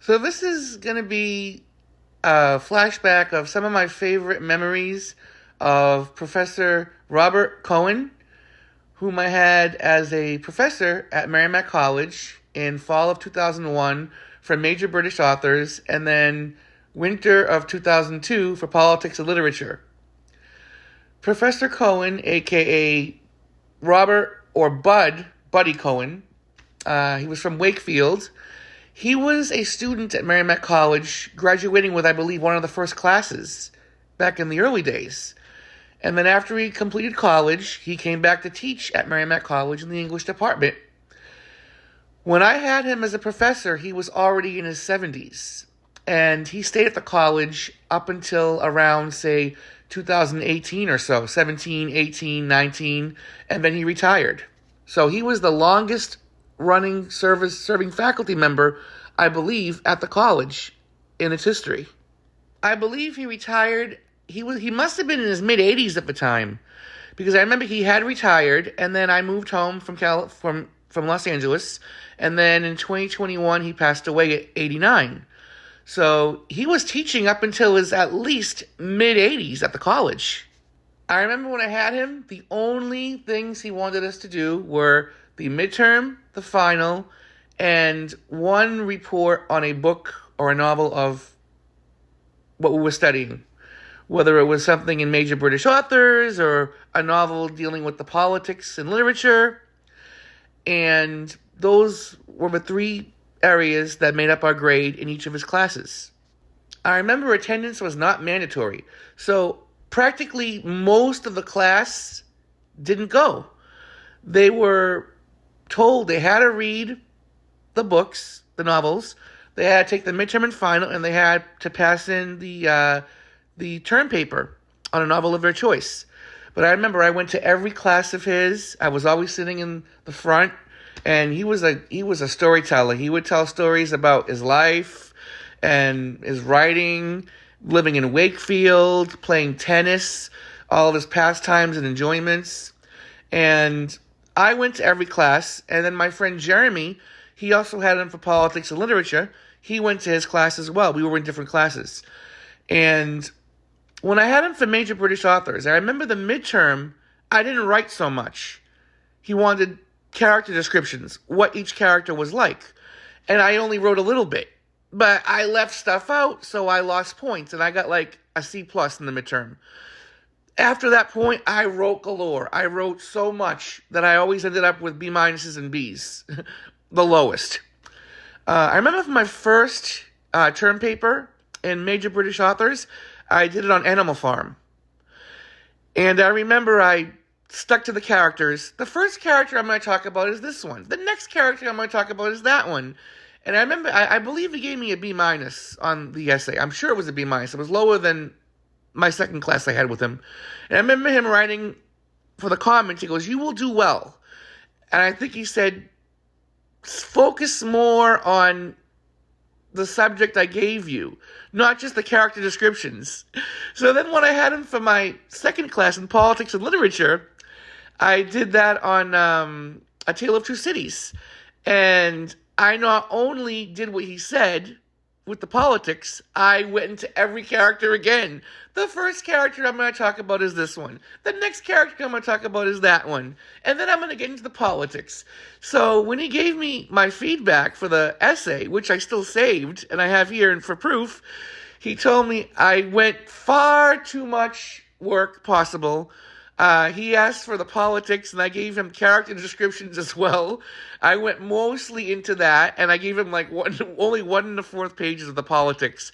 So this is going to be a flashback of some of my favorite memories of Professor Robert Keohan, whom I had as a professor at Merrimack College in fall of 2001 for major British authors, and then winter of 2002 for politics and literature. Professor Keohan, aka Robert or Buddy Keohan, he was from Wakefield. He was a student at Merrimack College, graduating with, I believe, one of the first classes back in the early days. And then after he completed college, he came back to teach at Merrimack College in the English department. When I had him as a professor, he was already in his 70s. And he stayed at the college up until around, say, 2018 or so, 17, 18, 19, and then he retired. So he was the longest running serving faculty member, I believe, at the college in its history. I believe he retired. He must have been in his mid-80s at the time, because I remember he had retired, and then I moved home from Los Angeles, and then in 2021 he passed away at 89. So he was teaching up until his at least mid-80s at the college. I remember when I had him, the only things he wanted us to do were the midterm, the final, and one report on a book or a novel of what we were studying. Whether it was something in major British authors or a novel dealing with the politics and literature. And those were the three areas that made up our grade in each of his classes. I remember attendance was not mandatory, so practically most of the class didn't go. They were told they had to read the books, the novels, they had to take the midterm and final, and they had to pass in the term paper on a novel of their choice. But I remember I went to every class of his. I was always sitting in the front, and he was a storyteller. He would tell stories about his life and his writing, living in Wakefield, playing tennis, all of his pastimes and enjoyments. And I went to every class, and then my friend Jeremy, he also had him for politics and literature. He went to his class as well. We were in different classes. And when I had him for major British authors, I remember the midterm, I didn't write so much. He wanted character descriptions, what each character was like. And I only wrote a little bit. But I left stuff out, so I lost points, and I got like a C+ in the midterm. After that point, I wrote galore. I wrote so much that I always ended up with B- and B's, the lowest. I remember for my first term paper in major British authors, I did it on Animal Farm. And I remember I stuck to the characters. The first character I'm going to talk about is this one. The next character I'm going to talk about is that one. And I remember, I believe he gave me a B- on the essay. I'm sure it was a B-. It was lower than my second class I had with him. And I remember him writing for the comments, he goes, "You will do well." And I think he said, focus more on the subject I gave you, not just the character descriptions. So then when I had him for my second class in politics and literature, I did that on A Tale of Two Cities. And I not only did what he said with the politics, I went into every character again. The first character I'm going to talk about is this one. The next character I'm going to talk about is that one. And then I'm going to get into the politics. So when he gave me my feedback for the essay, which I still saved, and I have here for proof, he told me I went far too much work possible. He asked for the politics, and I gave him character descriptions as well. I went mostly into that, and I gave him only 1 1/4 pages of the politics.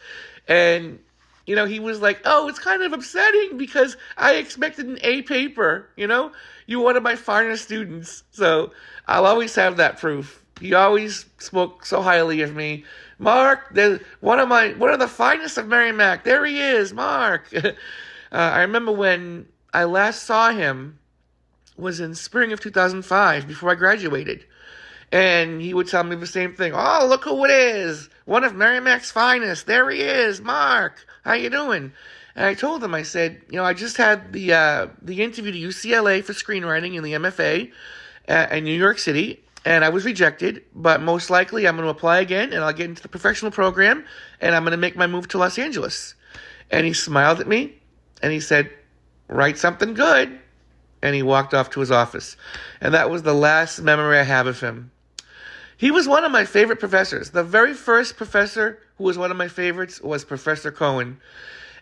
And, he was like, "Oh, it's kind of upsetting because I expected an A paper, You're one of my finest students." So I'll always have that proof. He always spoke so highly of me. "Mark, one of the finest of Merrimack. There he is, Mark." I remember when I last saw him was in spring of 2005 before I graduated. And he would tell me the same thing. "Oh, look who it is. One of Merrimack's finest. There he is, Mark. How you doing?" And I told him, I said, I just had the interview to UCLA for screenwriting in the MFA in New York City. and I was rejected, but most likely I'm going to apply again, and I'll get into the professional program, and I'm going to make my move to Los Angeles. And he smiled at me, and he said, write something good. And he walked off to his office. And that was the last memory I have of him. He was one of my favorite professors. The very first professor who was one of my favorites was Professor Keohan.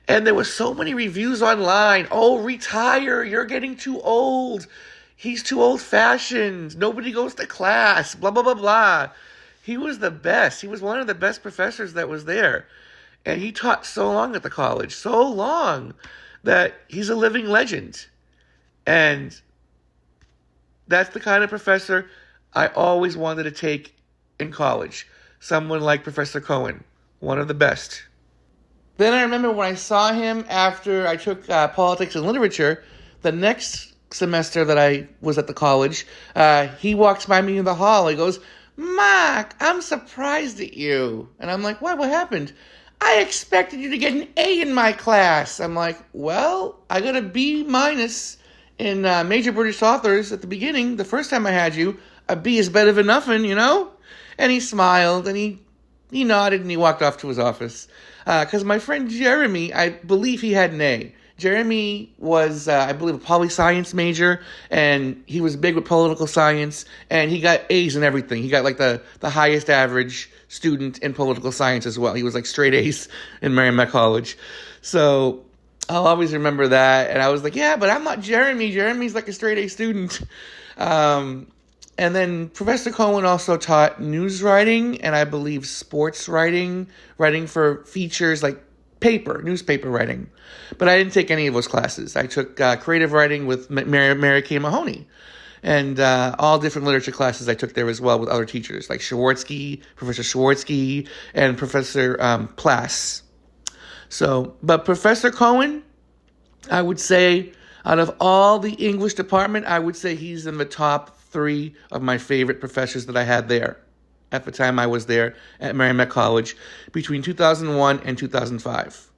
And there were so many reviews online. Oh, retire. You're getting too old. He's too old-fashioned. Nobody goes to class. Blah, blah, blah, blah. He was the best. He was one of the best professors that was there. And he taught so long at the college. So long that he's a living legend. And that's the kind of professor I always wanted to take in college. Someone like Professor Keohan. One of the best. Then I remember when I saw him after I took politics and literature, the next semester that I was at the college, he walks by me in the hall. He goes, Mark, I'm surprised at you. And I'm like, what happened? I expected you to get an A in my class. I'm like, well, I got a B minus in major British authors at the beginning. The first time I had you, a B is better than nothing, you know? And he smiled, and he nodded, and he walked off to his office. Because my friend Jeremy, I believe he had an A. Jeremy was, I believe, a poli-science major, and he was big with political science, and he got A's in everything. He got, like, the highest average student in political science as well. He was, like, straight A's in Merrimack College. So I'll always remember that, and I was like, yeah, but I'm not Jeremy. Jeremy's, like, a straight A student. And then Professor Keohan also taught news writing, and I believe sports writing, writing for features like newspaper writing. But I didn't take any of those classes. I took creative writing with Mary Kay Mahoney, and all different literature classes I took there as well with other teachers like Professor Schwartzky, and Professor Plass. But Professor Keohan, I would say, out of all the English department, I would say he's in the top 3 of my favorite professors that I had there at the time I was there at Merrimack College between 2001 and 2005.